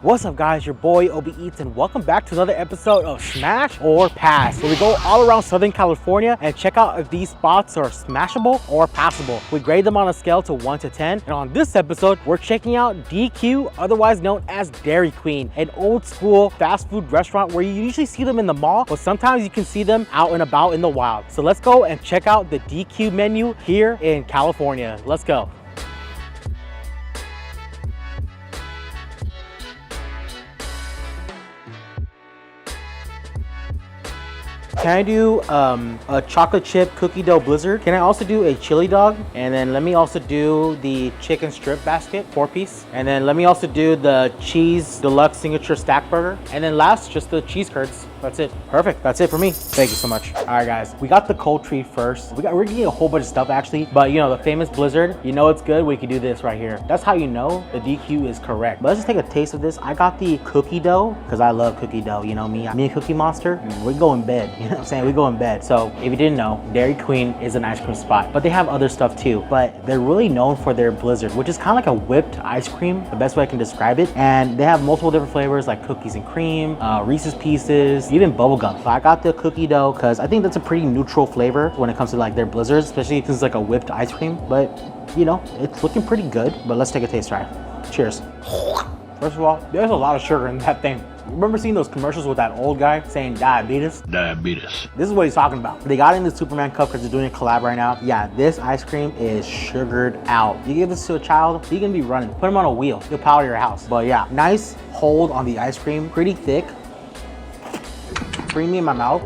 What's up guys, your boy Obi Eats and welcome back to another episode of Smash or Pass, where we go all around Southern California and check out if these spots are smashable or passable. We grade them on a scale to 1 to 10, and on this episode we're checking out DQ, otherwise known as Dairy Queen, an old school fast food restaurant where you usually see them in the mall, but sometimes you can see them out and about in the wild. So let's go and check out the DQ menu here in California. Let's go. Can I do a chocolate chip cookie dough blizzard? Can I also do a chili dog? And then let me also do the chicken strip basket, 4-piece. And then let me also do the cheese deluxe signature stack burger. And then last, just the cheese curds. That's it. Perfect. That's it for me. Thank you so much. All right, guys. We got the cold treat first. We're getting a whole bunch of stuff actually, but you know, the famous blizzard, you know it's good. We can do this right here. That's how you know the DQ is correct. But let's just take a taste of this. I got the cookie dough because I love cookie dough. You know me and Cookie Monster. We go in bed. You know what I'm saying? We go in bed. So if you didn't know, Dairy Queen is an ice cream spot, but they have other stuff too. But they're really known for their blizzard, which is kind of like a whipped ice cream, the best way I can describe it. And they have multiple different flavors like cookies and cream, Reese's Pieces, even bubblegum. So I got the cookie dough because I think that's a pretty neutral flavor when it comes to like their blizzards, especially since it's like a whipped ice cream. But you know, it's looking pretty good. But let's take a taste try. Cheers. First of all, there's a lot of sugar in that thing. Remember seeing those commercials with that old guy saying diabetes? Diabetes. This is what he's talking about. They got in the Superman cup because they're doing a collab right now. Yeah, this ice cream is sugared out. You give this to a child, he can be running. Put him on a wheel. He'll power your house. But yeah, nice hold on the ice cream. Pretty thick. Creamy in my mouth.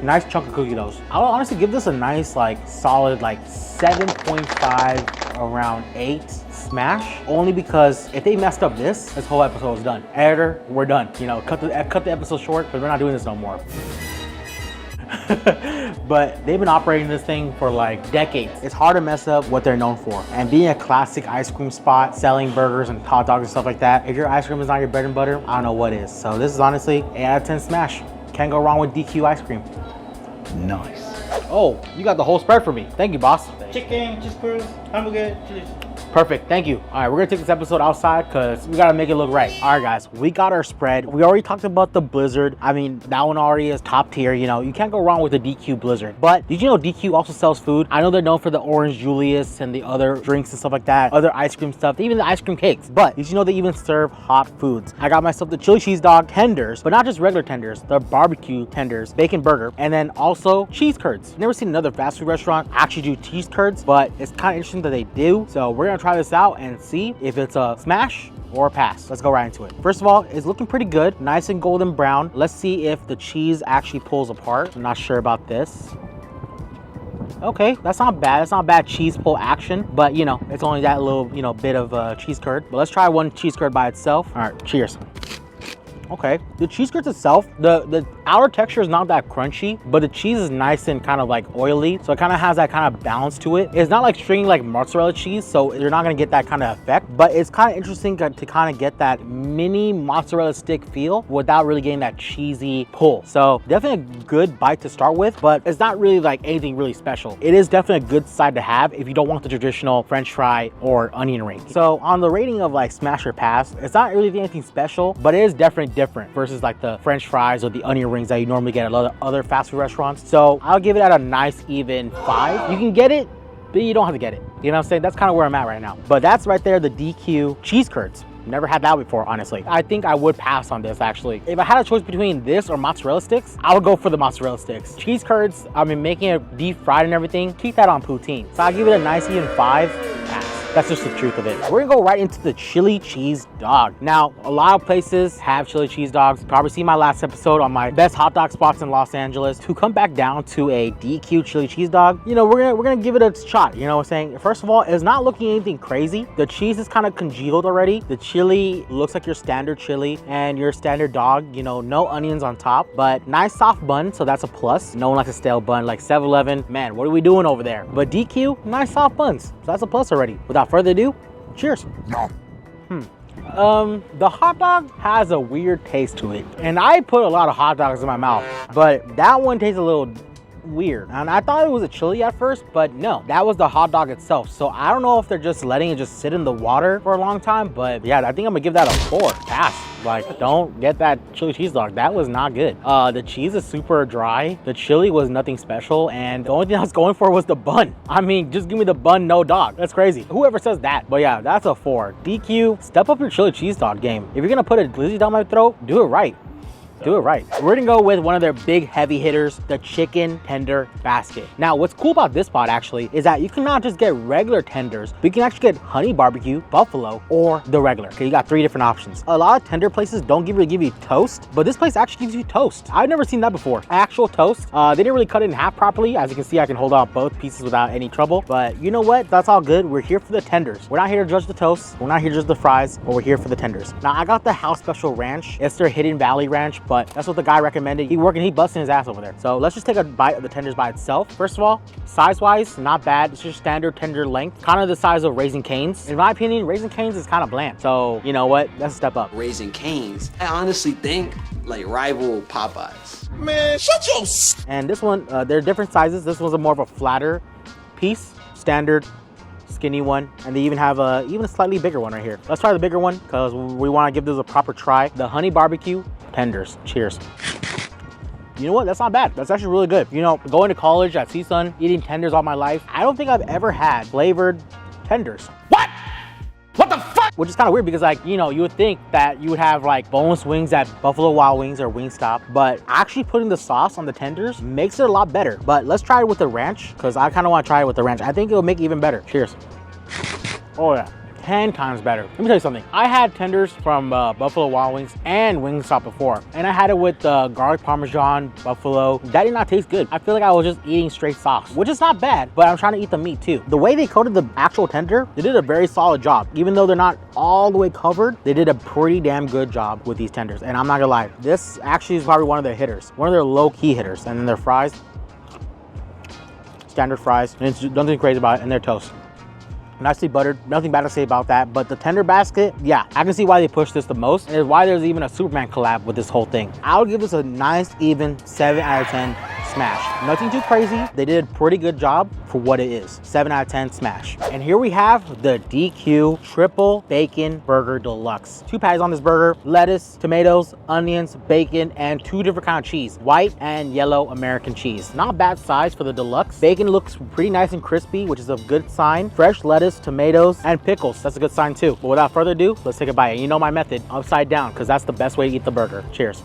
Nice chunk of cookie doughs. I would honestly give this a nice, like, solid, like 7.5, around 8 smash. Only because if they messed up this whole episode is done. Editor, we're done. You know, cut the episode short, but we're not doing this no more. But they've been operating this thing for like decades. It's hard to mess up what they're known for. And being a classic ice cream spot, selling burgers and hot dogs and stuff like that, if your ice cream is not your bread and butter, I don't know what is. So this is honestly 8 out of 10 smash. Can't go wrong with DQ ice cream. Nice. Oh, you got the whole spread for me. Thank you, boss. Chicken, cheese curds, hamburger, chili. Perfect, thank you. All right, we're gonna take this episode outside because we gotta make it look right. All right, guys, we got our spread. We already talked about the blizzard. I mean, that one already is top tier. You know, you can't go wrong with the DQ blizzard. But did you know DQ also sells food? I know they're known for the Orange Julius and the other drinks and stuff like that, other ice cream stuff, even the ice cream cakes. But did you know they even serve hot foods? I got myself the chili cheese dog tenders, but not just regular tenders, the barbecue tenders, bacon burger, and then also cheese curds. Never seen another fast food restaurant actually do cheese curds, but it's kind of interesting that they do. So we're gonna try this out and see if it's a smash or a pass. Let's go right into it. First of all, it's looking pretty good, nice and golden brown. Let's see if the cheese actually pulls apart. I'm not sure about this. Okay, that's not bad. That's not bad cheese pull action, but you know, it's only that little, you know, bit of cheese curd. But let's try one cheese curd by itself. All right, cheers. Okay, the cheese curds itself, the outer texture is not that crunchy, but the cheese is nice and kind of like oily, so it kind of has that kind of balance to it. It's not like stringing like mozzarella cheese, so you're not gonna get that kind of effect, but it's kind of interesting to kind of get that mini mozzarella stick feel without really getting that cheesy pull. So definitely a good bite to start with, but it's not really like anything really special. It is definitely a good side to have if you don't want the traditional French fry or onion ring. So on the rating of like smash or pass, it's not really anything special, but it is definitely different versus like the French fries or the onion rings that you normally get at other fast food restaurants. So I'll give it at a nice even 5. You can get it, but you don't have to get it. You know what I'm saying? That's kind of where I'm at right now. But that's right there, the DQ cheese curds. Never had that before, honestly. I think I would pass on this, actually. If I had a choice between this or mozzarella sticks, I would go for the mozzarella sticks. Cheese curds, I mean, making it deep fried and everything, keep that on poutine. So I'll give it a nice even 5. Pass. That's just the truth of it. We're gonna go right into the chili cheese dog. Now, a lot of places have chili cheese dogs. Probably seen my last episode on my best hot dog spots in Los Angeles. To come back down to a DQ chili cheese dog, you know, we're gonna give it a shot. You know what I'm saying? First of all, it's not looking anything crazy. The cheese is kind of congealed already. The chili looks like your standard chili and your standard dog. You know, no onions on top, but nice soft bun, so that's a plus. No one likes a stale bun like 7-Eleven. Man, what are we doing over there? But DQ, nice soft buns, so that's a plus already. Without further ado, cheers. No. The hot dog has a weird taste to it, and I put a lot of hot dogs in my mouth, but that one tastes a little weird. And I thought it was a chili at first, but no, that was the hot dog itself. So I don't know if they're just letting it just sit in the water for a long time, but yeah, I think I'm gonna give that a 4. Pass. Like, don't get that chili cheese dog. That was not good. The cheese is super dry. The chili was nothing special, and the only thing I was going for was the bun. I mean, just give me the bun, no dog. That's crazy. Whoever says that. But yeah, that's a 4. DQ, step up your chili cheese dog game. If you're gonna put a glizzy down my throat, do it right. Do it right. We're gonna go with one of their big heavy hitters, the chicken tender basket. Now, what's cool about this spot actually is that you can not just get regular tenders, but you can actually get honey barbecue, buffalo, or the regular. Okay, you got 3 different options. A lot of tender places don't really give you toast, but this place actually gives you toast. I've never seen that before. Actual toast. They didn't really cut it in half properly. As you can see, I can hold on both pieces without any trouble. But you know what? That's all good. We're here for the tenders. We're not here to judge the toast. We're not here to judge the fries, but we're here for the tenders. Now, I got the house special ranch. It's their Hidden Valley ranch, but that's what the guy recommended. He busting his ass over there. So let's just take a bite of the tenders by itself. First of all, size-wise, not bad. It's just standard tender length, kind of the size of Raising Cane's. In my opinion, Raising Cane's is kind of bland. So you know what? Let's step up. Raising Cane's, I honestly think like rival Popeyes. Man, shut your And this one, they're different sizes. This one's a more of a flatter piece, standard skinny one, and they even have a slightly bigger one right here. Let's try the bigger one because we want to give this a proper try. The honey barbecue tenders. Cheers. You know what? That's not bad. That's actually really good. You know, going to college at CSUN, eating tenders all my life, I don't think I've ever had flavored tenders. What? What the fuck? Which is kind of weird because, like, you know, you would think that you would have like boneless wings at Buffalo Wild Wings or Wingstop, but actually putting the sauce on the tenders makes it a lot better. But let's try it with the ranch because I kind of want to try it with the ranch. I think it'll make it even better. Cheers. Oh yeah. 10 times better. Let me tell you something. I had tenders from Buffalo Wild Wings and Wingstop before, and I had it with garlic parmesan buffalo. That did not taste good. I feel like I was just eating straight sauce, which is not bad, but I'm trying to eat the meat too. The way they coated the actual tender, they did a very solid job. Even though they're not all the way covered, they did a pretty damn good job with these tenders. And I'm not gonna lie, this actually is probably one of their hitters, one of their low-key hitters. And then their fries, standard fries, and it's nothing crazy about it, and their toast. Nicely buttered, nothing bad to say about that. But the tender basket, yeah, I can see why they pushed this the most, and why there's even a Superman collab with this whole thing. I would give this a nice, even 7 out of 10 smash. Nothing too crazy. They did a pretty good job for what it is. 7 out of 10 smash. And here we have the DQ Triple Bacon Burger Deluxe. 2 patties on this burger, lettuce, tomatoes, onions, bacon, and 2 different kind of cheese, white and yellow American cheese. Not bad size for the deluxe. Bacon looks pretty nice and crispy, which is a good sign. Fresh lettuce, tomatoes, and pickles. That's a good sign too. But without further ado, let's take a bite. And you know my method, upside down, because that's the best way to eat the burger. Cheers.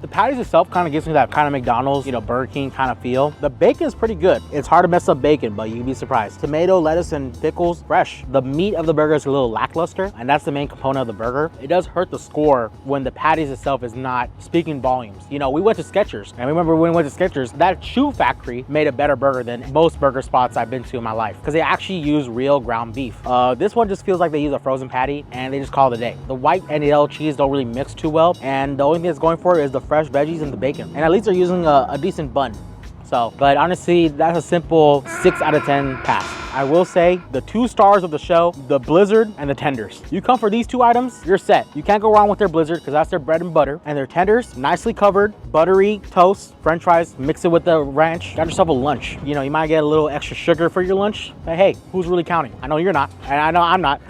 The patties itself kind of gives me that kind of McDonald's, you know, Burger King kind of feel. The bacon is pretty good. It's hard to mess up bacon, but you'd be surprised. Tomato, lettuce, and pickles, fresh. The meat of the burger is a little lackluster, and that's the main component of the burger. It does hurt the score when the patties itself is not speaking volumes. You know, we went to Skechers, and I remember when we went to Skechers, that shoe factory made a better burger than most burger spots I've been to in my life, because they actually use real ground beef. This one just feels like they use a frozen patty, and they just call it a day. The white and yellow cheese don't really mix too well, and the only thing it's going for is the fresh veggies and the bacon. And at least they're using a decent bun. So, but honestly, that's a simple 6 out of 10 pass. I will say the 2 stars of the show, the blizzard and the tenders. You come for these 2 items, you're set. You can't go wrong with their blizzard because that's their bread and butter. And their tenders, nicely covered, buttery toast, french fries, mix it with the ranch. Got yourself a lunch. You know, you might get a little extra sugar for your lunch, but hey, who's really counting? I know you're not, and I know I'm not.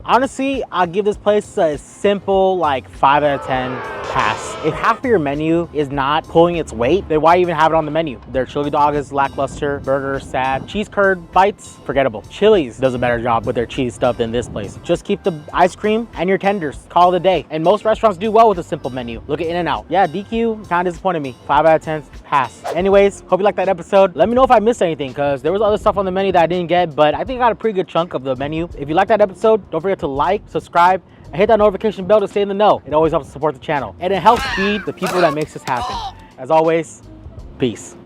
Honestly, I'll give this place a simple like 5 out of 10 pass. If half of your menu is not pulling its weight, then why even have it on the menu? Their chili dog is lackluster, burger sad, cheese curd bites, forgettable. Chili's does a better job with their cheese stuff than this place. Just keep the ice cream and your tenders. Call it a day. And most restaurants do well with a simple menu. Look at In-N-Out. Yeah, DQ kind of disappointed me. 5 out of 10 pass. Anyways, hope you liked that episode. Let me know if I missed anything because there was other stuff on the menu that I didn't get, but I think I got a pretty good chunk of the menu. If you liked that episode, don't forget to like, subscribe, and hit that notification bell to stay in the know. It always helps to support the channel. And it helps feed the people that makes this happen. As always, peace.